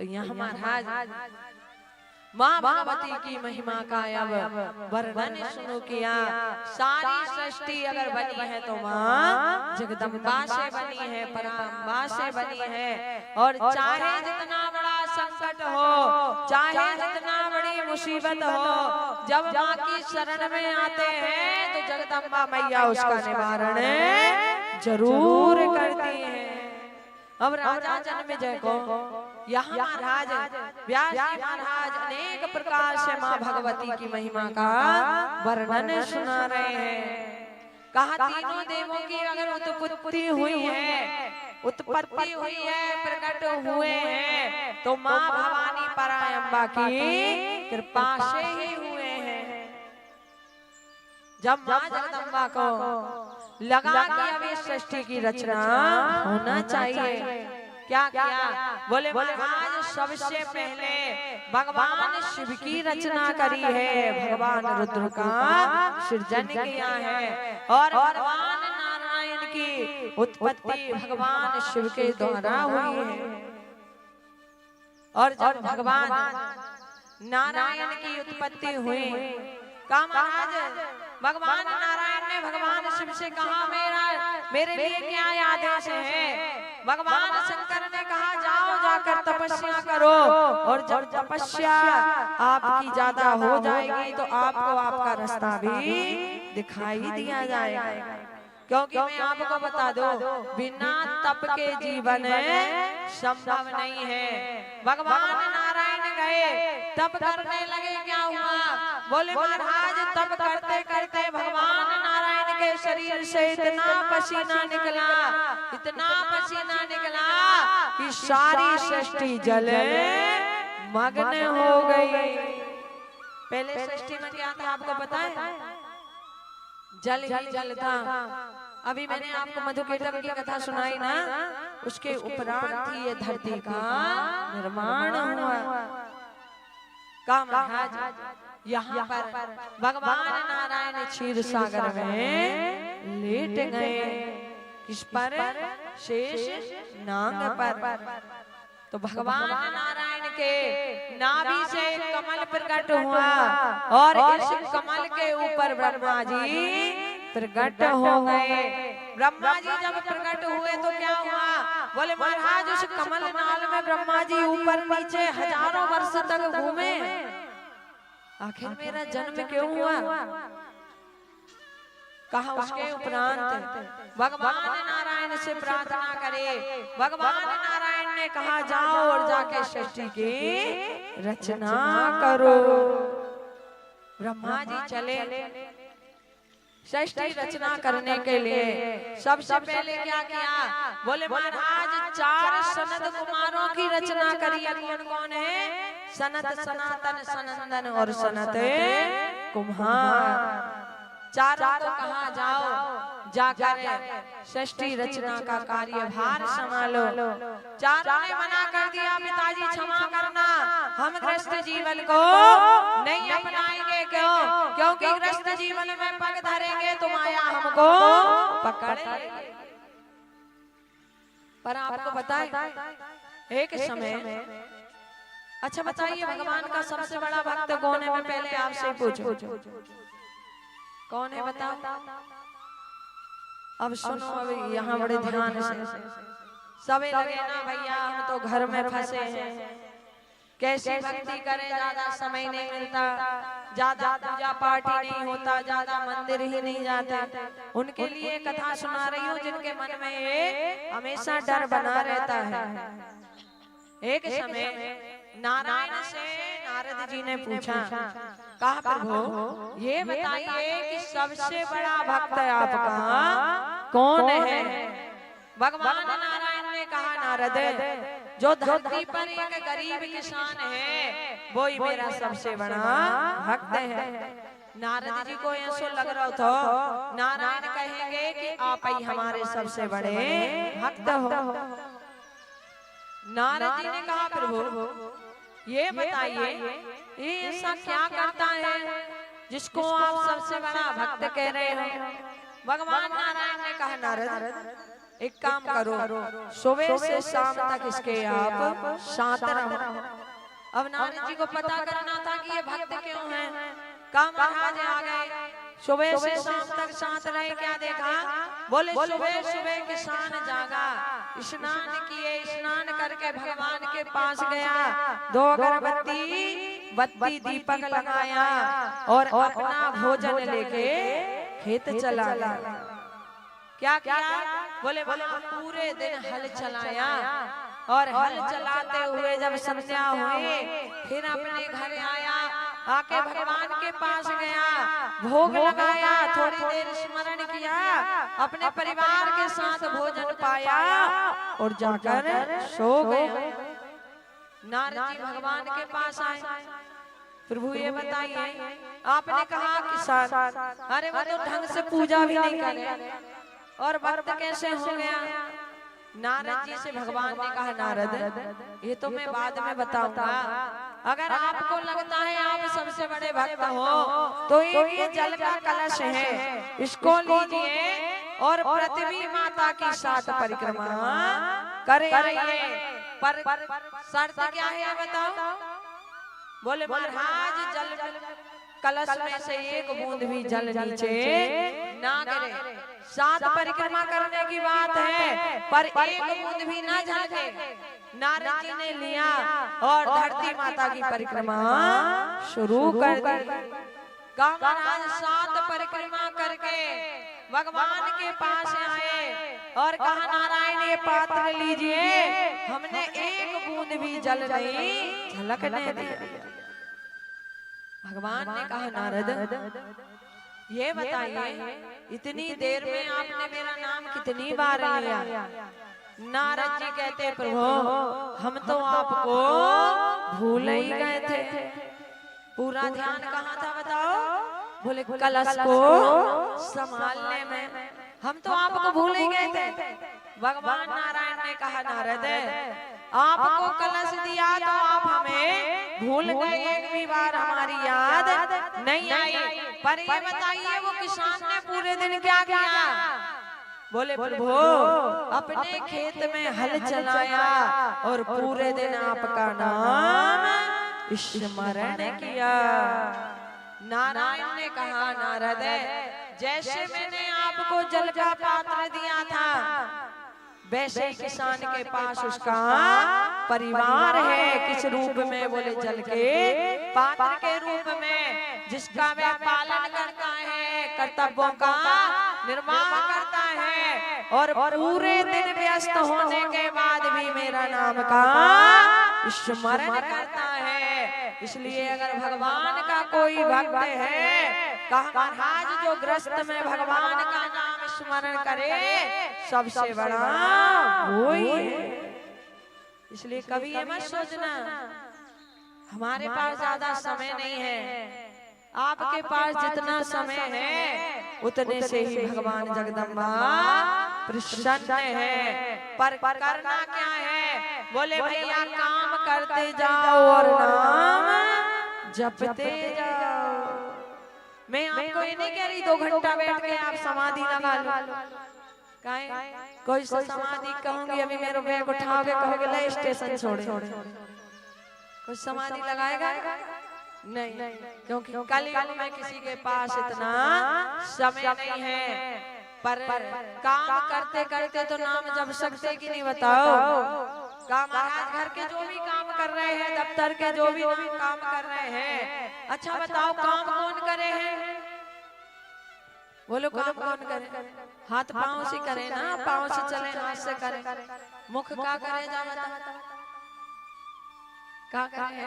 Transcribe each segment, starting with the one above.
तो यहाँ महाराज माँ भगवती की महिमा का अब वर्णन सुनो किया। सारी सृष्टि अगर बनी है तो माँ जगदम्बा से बनी है, पराम्बा से बनी है। और चाहे जितना बड़ा संकट हो, चाहे जितना बड़ी मुसीबत हो, जब माँ की शरण में आते हैं तो जगदम्बा मैया उसका निवारण जरूर करती है। अब राजा जन्मेजय को यहाँ महाराज व्यास जी महाराज अनेक प्रकार से माँ भगवती की महिमा का वर्णन सुना रहे हैं। कहा तीनों देवों की अगर उत्पत्ति हुई है, प्रकट हुए हैं तो माँ भवानी परायम्बा की कृपा से ही हुए हैं। जब माँ जगदम्बा को लगा कि अभी सृष्टि की रचना होना चाहिए, क्या किया? बोले महाराज सबसे पहले भगवान शिव की रचना करी है, भगवान रुद्र का सृजन किया है। और भगवान नारायण की उत्पत्ति भगवान शिव के द्वारा हुई है। और जब भगवान नारायण की उत्पत्ति हुई, कहा महाराज भगवान नारायण ने भगवान शिव से कहा मेरे लिए क्या आदेश है? भगवान शंकर ने कहा जाओ जाकर तपस्या करो, और जब तपस्या आपकी ज्यादा हो जाएगी तो आपको आपका रास्ता भी दिखाई दिया जाएगा। क्योंकि मैं आपको बता दूं बिना तप के जीवन संभव नहीं है। भगवान नारायण गए तप करने लगे, क्या हुआ? बोले महाराज तप करते करते भगवान नारायण के शरीर से इतना पसीना निकला, इतना पसीना निकला कि सारी सृष्टि जले मग्न हो गई। पहले सृष्टि में क्या था आपको पता है? जल ही जल था। अभी मैंने आपको मधुकेटक की कथा सुनाई ना, उसके उपरांत ही ये धरती का निर्माण हुआ। का महाराज यहाँ पर भगवान नारायण क्षीर सागर में लेट गए। किस पर? शेष नाग पर। तो भगवान नारायण के नाभि से एक कमल प्रकट हुआ, और इस कमल के ऊपर ब्रह्मा जी प्रकट हो गए। ब्रह्मा जी जब प्रकट हुए तो क्या हुआ? बोले महाराज उस कमल नाल में ब्रह्मा जी ऊपर नीचे हजारों वर्ष तक घूमे। आखिर मेरा जन्म क्यों हुआ? कहा उसके उपरांत भगवान नारायण से प्रार्थना करे। भगवान नारायण ने कहा जाओ और जाके सृष्टि की रचना करो। ब्रह्मा जी चले सृष्टि रचना करने के लिए। सबसे पहले क्या किया? बोले महाराज 4 सनत कुमारों की रचना करी। कौन कौन है? सनत, सनातन, सनंदन और सनत कुमार। चारों को कहा जाओ जाकर सृष्टि रचना का कार्यभार संभालो। चारों ने मना कर दिया पिताजी क्षमा करना, हम गृहस्थ जीवन को नहीं अपनाएंगे। क्यों? क्योंकि गृहस्थ जीवन में पग धरेंगे तो माया हमको पकड़ लेगी। पर आपको बताए एक समय, अच्छा बताइए भगवान का सबसे बड़ा भक्त कौन है? मैं पहले आपसे पूछूं कौन है बताओ? अब सुनो, अब यहाँ बड़े ध्यान से सबे लगे ना भैया हम तो घर में फंसे हैं, कैसी भक्ति करें, ज्यादा समय नहीं मिलता, ज्यादा पूजा पाठ ही नहीं होता, ज्यादा मंदिर ही नहीं जाते। उनके लिए कथा सुना रही हूँ जिनके मन में हमेशा डर बना रहता है। एक समय नारायण से नारद जी ने पूछा, कहा प्रभु ये बताइए कि सबसे बड़ा भक्त आपका कौन है? भगवान नारायण ने कहा नारद जो धरती पर एक गरीब किसान है वो ही मेरा सबसे बड़ा भक्त है। नारद जी को ऐसा लग रहा था नारायण कहेंगे कि आप ही हमारे सबसे बड़े भक्त हो। नारद जी ने कहा प्रभु ये बताइए ये ऐसा क्या करता है जिसको आप सबसे बड़ा भक्त कह रहे हो? भगवान नारायण ने कहा नारद एक काम करो, सुबह से शाम तक इसके आप साथ रहो। अब नारद जी को पता करना था कि ये भक्त क्यों हैं। कहा महाराज आ गए, सुबह से शाम तक साथ रहे, क्या देखा? बोले सुबह सुबह किसान जागा, स्नान किए, स्नान करके भगवान के पास गया, 2 अगरबत्ती बत्ती दीपक लगाया और अपना भोजन लेके खेत चला गया। क्या किया? बोले पूरे दिन हल चलाया और हल चलाते हुए जब संध्या हुई फिर अपने घर आया, आके भगवान के पास गया, भोग लगाया, थोड़ी देर स्मरण किया, अपने परिवार के साथ भोजन पाया और जाकर सो गए। नारद जी भगवान के पास आए, प्रभु ये बताइए, आपने कहा किसान, अरे वो तो ढंग से पूजा भी नहीं करे और भक्त कैसे हो गया? नारद जी से भगवान ने कहा, नारद ये तो मैं बाद में बताऊंगा, अगर आपको लगता है आप सबसे बड़े भक्त हो तो ये जल का कलश है, इसको लीजिए और पृथ्वी माता की 7 परिक्रमा करेंगे। पर शर्त क्या है बताओ? बोले महाराज जल कलश में से एक बूंद भी जल नीचे ना गिरे। 7 परिक्रमा करने की बात है पर एक बूंद भी ना झलके। नारद जी ने लिया और धरती माता की परिक्रमा शुरू कर दी। महाराज 7 परिक्रमा करके भगवान के पास आए और कहा, नारायण ये पात्र लीजिए, हमने एक बूंद भी जल नहीं झलकने दिया। भगवान ने कहा, नारद ये बताइए इतनी देर में आपने मेरा नाम कितनी बार लिया? नारद जी कहते, प्रभु हम तो आपको भूल ही गए थे। पूरा ध्यान कहाँ था बताओ? बोले कलश को संभालने में, हम तो आपको भूल ही गए थे। भगवान नारायण ने कहा, नारद आपको कलश दिया तो आप हमें भूल गए, एक भी बार हमारी याद नहीं आई। पर ये बताइए वो किसान ने पूरे दिन क्या किया? बोले प्रभु अपने खेत में हल चलाया और पूरे दिन आपका नाम स्मरण किया। नारायण ने कहा, नारद जैसे मैंने आपको जल का पात्र दिया था वैसे ही किसान के पास उसका परिवार है। किस रूप में? बोले जल के पात्र के रूप में, जिसका वह पालन करता है, कर्तव्यों का निर्वाह करता है और पूरे दिन व्यस्त होने के बाद भी मेरा नाम का स्मरण करता है। इसलिए अगर भगवान का कोई भक्त है, कहा महाराज जो ग्रस्त में भगवान का नाम स्मरण करे सबसे बड़ा वही है। इसलिए कभी ये मत सोचना हमारे पास ज्यादा समय नहीं है। आपके पास जितना समय है उतने से ही भगवान जगदम्बा प्रसन्न है। पर करना क्या है? बोले भैया काम करते जाओ और नाम जपते जाओ। मैं आपको ये नहीं कह रही 2 घंटा बैठ के आप समाधि लगा लो। कोई समाधि कहूंगी अभी मेरे बैग उठाओगे, कहोगे ले स्टेशन छोड़े। कोई समाधि लगाएगा? नहीं, क्योंकि कल में किसी के पास इतना समय नहीं है। पर काम करते करते तो नाम जप सकते कि नहीं बताओ? काम महाराज घर के जो भी काम कर रहे हैं, दफ्तर के जो भी काम कर रहे हैं, अच्छा बताओ काम कौन करे हैं? बोलो काम कौन करे? हाथ पांव से करे ना, पांव से चले, हाथ से करे। मुख का करे जा बता का करे?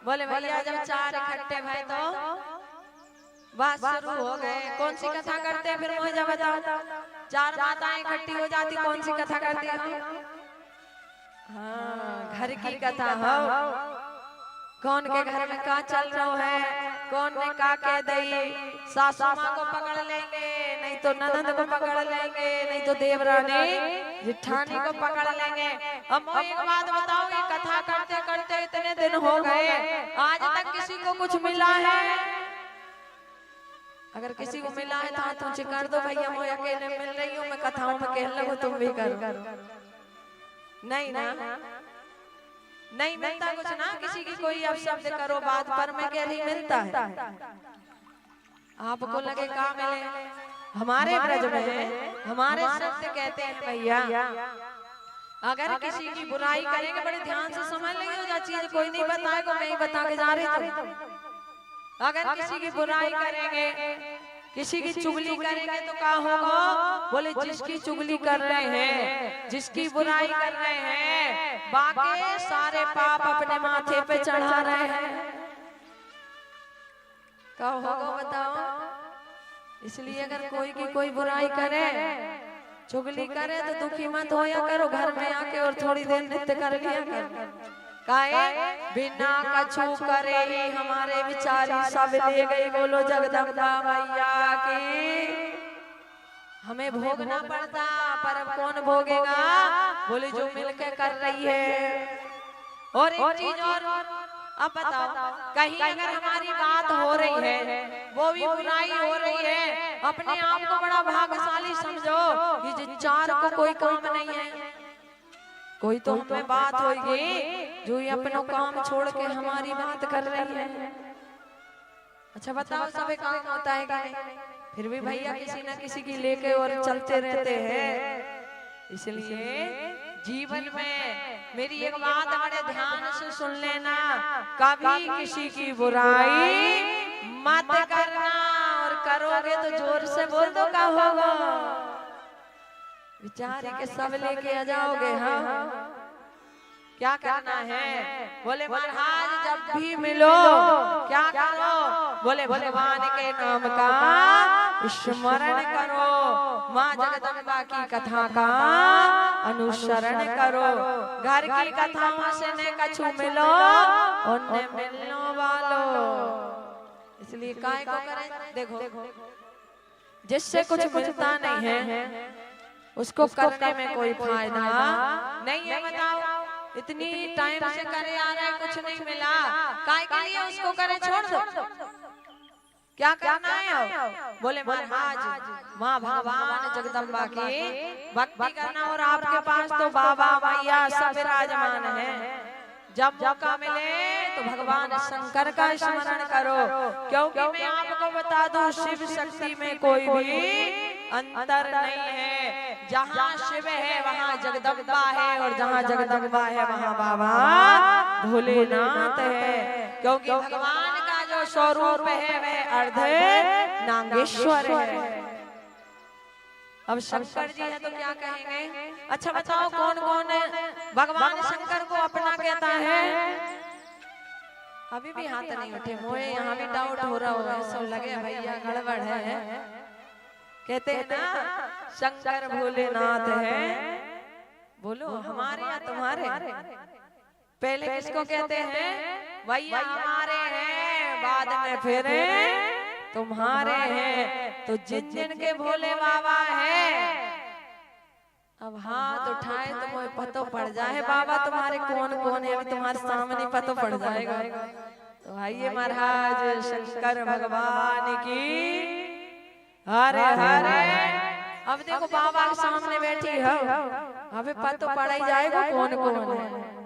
बोले भैया जब 4 इकट्ठे भय तो बात शुरू हो गए। कौन सी कथा करते फिर मुझे जब बताओ? 4 माताएं इकट्ठी हो जाती, कौन सी कथा करती है? हाँ, घर की कथा हो। कौन के घर में का चल रहा है, कौन ने का कह दी। सासू माँ को पकड़ लेंगे, नहीं तो ननद को पकड़ लेंगे, नहीं तो देवरानी जिठानी को पकड़ लेंगे। अब एक बात बताओ, ये कथा करते करते इतने दिन हो गए, आज तक किसी को कुछ मिला है? अगर किसी को मिला है तो हाथ ऊंचे कर दो भैया, मैं अकेले मिल रही हूँ, मैं कथाओं में कह लगो, तुम भी करो। नहीं ना, नहीं मिलता कुछ ना किसी की कोई अब शब्द करो बात पर, मैं कह रही मिलता है। आपको लगे कहाँ मिले? हमारे ब्रज में हमारे शब्द कहते हैं भैया, अगर किसी की बुराई करेंगे बड़े ध्यान से समझ लेंगे, जो चीज कोई नहीं बताएगा मैं ही बता के जा रही थी। अगर किसी की बुराई करेंगे, किसी की चुगली करेंगे तो क्या होगा? बोले जिसकी चुगली कर रहे हैं, जिसकी बुराई कर रहे हैं, बाकी सारे पाप अपने माथे पे चढ़ा रहे हैं। क्या होगा बताओ? इसलिए अगर कोई की कोई बुराई करे, चुगली करे तो दुखी मत होया करो, घर में आके और थोड़ी देर नृत्य कर लिया करो। काहे बिना कछु करे ही हमारे विचारी सब ले गई, बोलो जगदम्बा मैया की। हमें भोगना पड़ता, पर अब कौन भोगेगा? बोले जो मिलकर कर रही है। और एक चीज और, अब बताओ कहीं अगर हमारी बात हो रही है, वो भी बुराई हो रही है, अपने आप को बड़ा भाग्यशाली समझो, ये चार को कोई काम नहीं है। कोई तो हमें बात होगी जो ये अपना काम छोड़ के हमारी बात कर रही है। अच्छा बताओ सब काम होता है कि नहीं? फिर भी भैया किसी न किसी की लेके और चलते रहते हैं। इसलिए जीवन में मेरी एक बात बड़े ध्यान से सुन लेना, कभी किसी की बुराई मत करना, और करोगे तो जोर से बोल दो क्या होगा? विचार के सब लेके आ जाओगे। हाँ क्या करना है? बोले महाराज जब भी मिलो क्या करो? बोले भगवान के नाम का स्मरण करो, माँ जगदम्बा की कथा का अनुसरण करो। घर की कथाओं से न कछु मिलो और न मिलनो वालो। इसलिए काय को करें? देखो जिससे कुछ मिलता नहीं है उसको करने में कोई फायदा नहीं है। बताओ इतनी टाइम से करे आ रहा है, कुछ नहीं मिला, काय के लिए उसको करे? छोड़ दो। क्या करना है? बोले महाराज माँ भगवान जगदम्बा की भक्ति करना, और आपके पास तो बाबा मैया सब विराजमान है। जब मौका मिले तो भगवान शंकर का स्मरण करो, क्योंकि मैं आपको बता दूं शिव शक्ति में कोई भी अंतर नहीं है। जहाँ शिव है वहाँ जगदम्बा है, और जहाँ जगदम्बा है वहाँ बाबा भोलेनाथ है। क्योंकि भगवान का जो स्वरूप है वह अर्ध नागेश्वर है। अब शंकर जी है तो क्या कहेंगे? अच्छा बताओ कौन कौन भगवान शंकर को अपना कहता है? अभी भी हाथ नहीं उठे, मोए यहाँ भी डाउट हो रहा होगा, सब लगे भैया गड़बड़ है। कहते हैं ना शंकर भोलेनाथ है। बोलो हमारे या तुम्हारे? पहले किसको कहते हैं? भैया हमारे हैं, बाद में फिर तुम्हारे हैं। तो जिन जिन के भोले बाबा है, अब हाथ उठाए तो मुझे पता पड़ जाए बाबा तुम्हारे कौन कौन है, अभी तुम्हारे सामने पता पड़ जाएगा। तो आइए महाराज शंकर भगवान की हरे हरे। अब देखो बाबा के सामने बैठी हो, अभी पता पड़ ही जाएगा कौन कौन है।